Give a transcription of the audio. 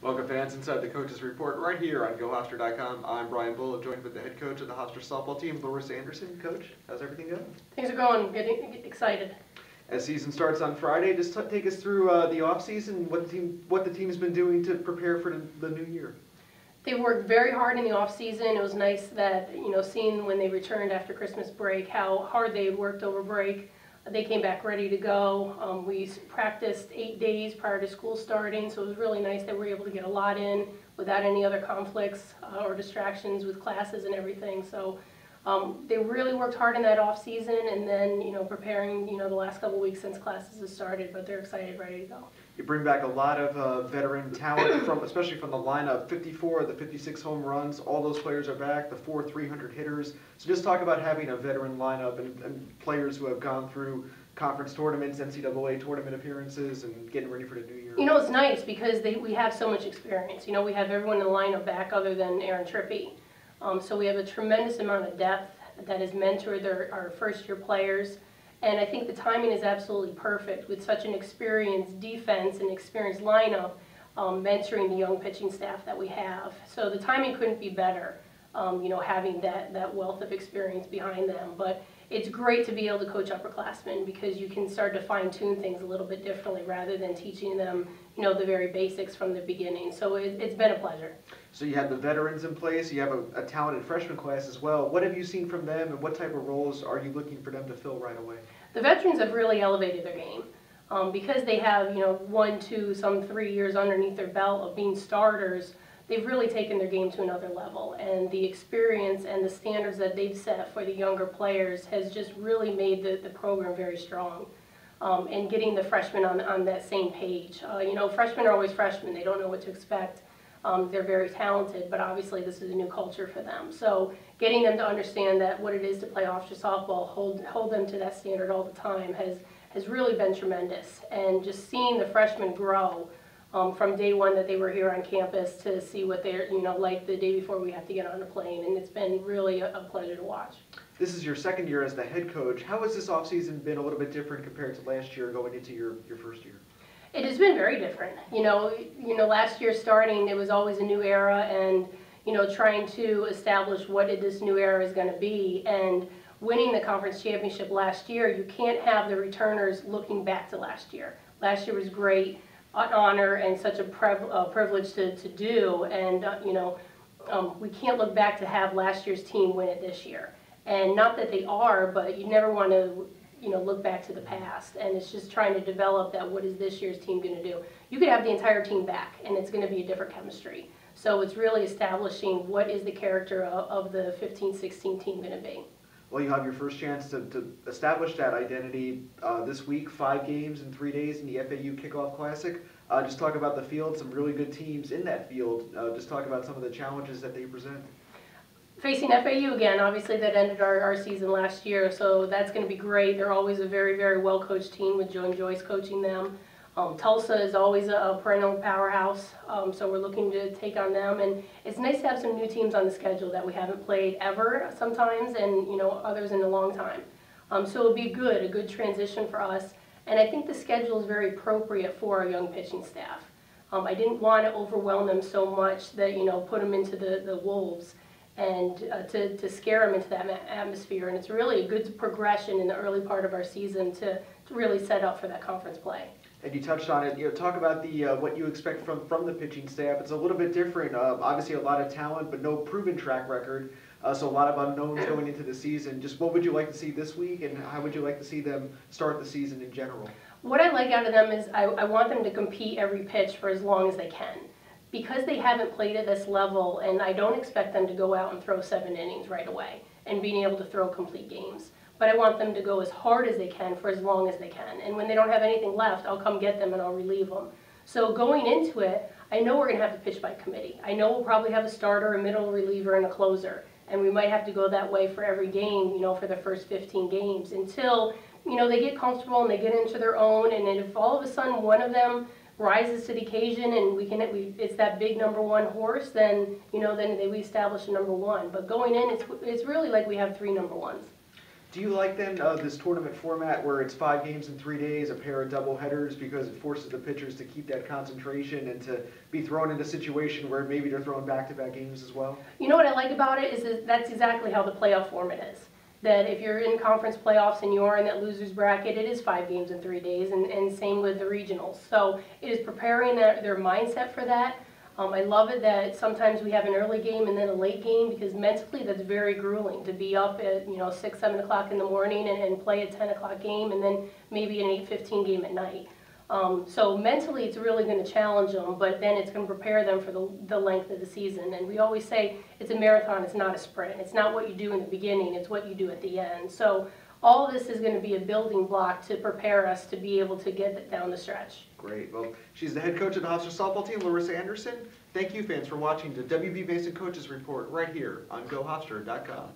Welcome fans inside the Coaches Report right here on GoHofstra.com. I'm Brian Bohl, joined with the head coach of the Hofstra softball team, Larissa. Coach, how's everything going? Things are going, getting excited. As season starts on Friday, just take us through the off-season, what the team has been doing to prepare for the new year. They worked very hard in the off-season. It was nice that, seeing when they returned after Christmas break, how hard they worked over break. They came back ready to go. We practiced 8 days prior to school starting, so it was really nice that we were able to get a lot in without any other conflicts or distractions with classes and everything. So they really worked hard in that off season, and then preparing the last couple weeks since classes have started. But they're excited, ready to go. You bring back a lot of veteran talent, especially from the lineup. 54 of the 56 home runs, all those players are back, the 4 300 hitters. So just talk about having a veteran lineup and players who have gone through conference tournaments, NCAA tournament appearances, and getting ready for the new year. It's nice because we have so much experience. We have everyone in the lineup back other than Aaron Trippi. So we have a tremendous amount of depth that has mentored our first-year players. And I think the timing is absolutely perfect with such an experienced defense and experienced lineup mentoring the young pitching staff that we have. So the timing couldn't be better, having that wealth of experience behind them. But it's great to be able to coach upperclassmen because you can start to fine-tune things a little bit differently rather than teaching them, the very basics from the beginning. So it's been a pleasure. So you have the veterans in place, you have a talented freshman class as well. What have you seen from them, and what type of roles are you looking for them to fill right away? The veterans have really elevated their game because they have 1, 2, some 3 years underneath their belt of being starters. They've really taken their game to another level, and the experience and the standards that they've set for the younger players has just really made the program very strong. And getting the freshmen on that same page. Freshmen are always freshmen. They don't know what to expect. They're very talented, but obviously this is a new culture for them. So getting them to understand that what it is to play Hofstra softball, hold them to that standard all the time has really been tremendous. And just seeing the freshmen grow from day one that they were here on campus to see what they're like the day before we have to get on a plane, and it's been really a pleasure to watch. This is your second year as the head coach. How has this offseason been a little bit different compared to last year going into your first year? It has been very different. Last year starting, it was always a new era, and trying to establish what this new era is going to be. And winning the conference championship last year, you can't have the returners looking back to last year. Last year was great, an honor, and such a privilege to do. And we can't look back to have last year's team win it this year. And not that they are, but you never want to look back to the past, and it's just trying to develop that what is this year's team going to do. You could have the entire team back, and it's going to be a different chemistry. So it's really establishing what is the character of the 15-16 team going to be. Well, you have your first chance to establish that identity this week, 5 games in 3 days in the FAU Kickoff Classic. Just talk about the field, some really good teams in that field. Just talk about some of the challenges that they present. Facing FAU again, obviously that ended our season last year, so that's going to be great. They're always a very, very well-coached team with Joe and Joyce coaching them. Tulsa is always a perennial powerhouse, so we're looking to take on them. And it's nice to have some new teams on the schedule that we haven't played ever sometimes, and others in a long time. So it'll be a good transition for us. And I think the schedule is very appropriate for our young pitching staff. I didn't want to overwhelm them so much that put them into the wolves, and to scare them into that atmosphere. And it's really a good progression in the early part of our season to really set up for that conference play. And you touched on it. Talk about the what you expect from the pitching staff. It's a little bit different. Obviously, a lot of talent, but no proven track record. So a lot of unknowns going into the season. Just what would you like to see this week, and how would you like to see them start the season in general? What I like out of them is I want them to compete every pitch for as long as they can. Because they haven't played at this level, and I don't expect them to go out and throw 7 innings right away and being able to throw complete games. But I want them to go as hard as they can for as long as they can. And when they don't have anything left, I'll come get them and I'll relieve them. So going into it, I know we're going to have to pitch by committee. I know we'll probably have a starter, a middle reliever, and a closer. And we might have to go that way for every game, for the first 15 games until, they get comfortable and they get into their own. And then if all of a sudden one of them rises to the occasion and it's that big #1 horse, then we establish a #1. But going in, it's really like we have 3 #1s. Do you like then this tournament format where it's 5 games in 3 days, a pair of double headers, because it forces the pitchers to keep that concentration and to be thrown in a situation where maybe they're throwing back-to-back games as well? You know what I like about it is that that's exactly how the playoff format is. That if you're in conference playoffs and you are in that loser's bracket, it is 5 games in 3 days, and same with the regionals. So it is preparing their mindset for that. I love it that sometimes we have an early game and then a late game, because mentally that's very grueling to be up at 6, 7 o'clock in the morning and play a 10 o'clock game and then maybe an 8:15 game at night. So mentally it's really going to challenge them, but then it's going to prepare them for the length of the season. And we always say it's a marathon, it's not a sprint. It's not what you do in the beginning, it's what you do at the end. So all this is going to be a building block to prepare us to be able to get it down the stretch. Great. Well, she's the head coach of the Hofstra softball team, Larissa Anderson. Thank you, fans, for watching the WV Mason Coaches Report right here on GoHofstra.com.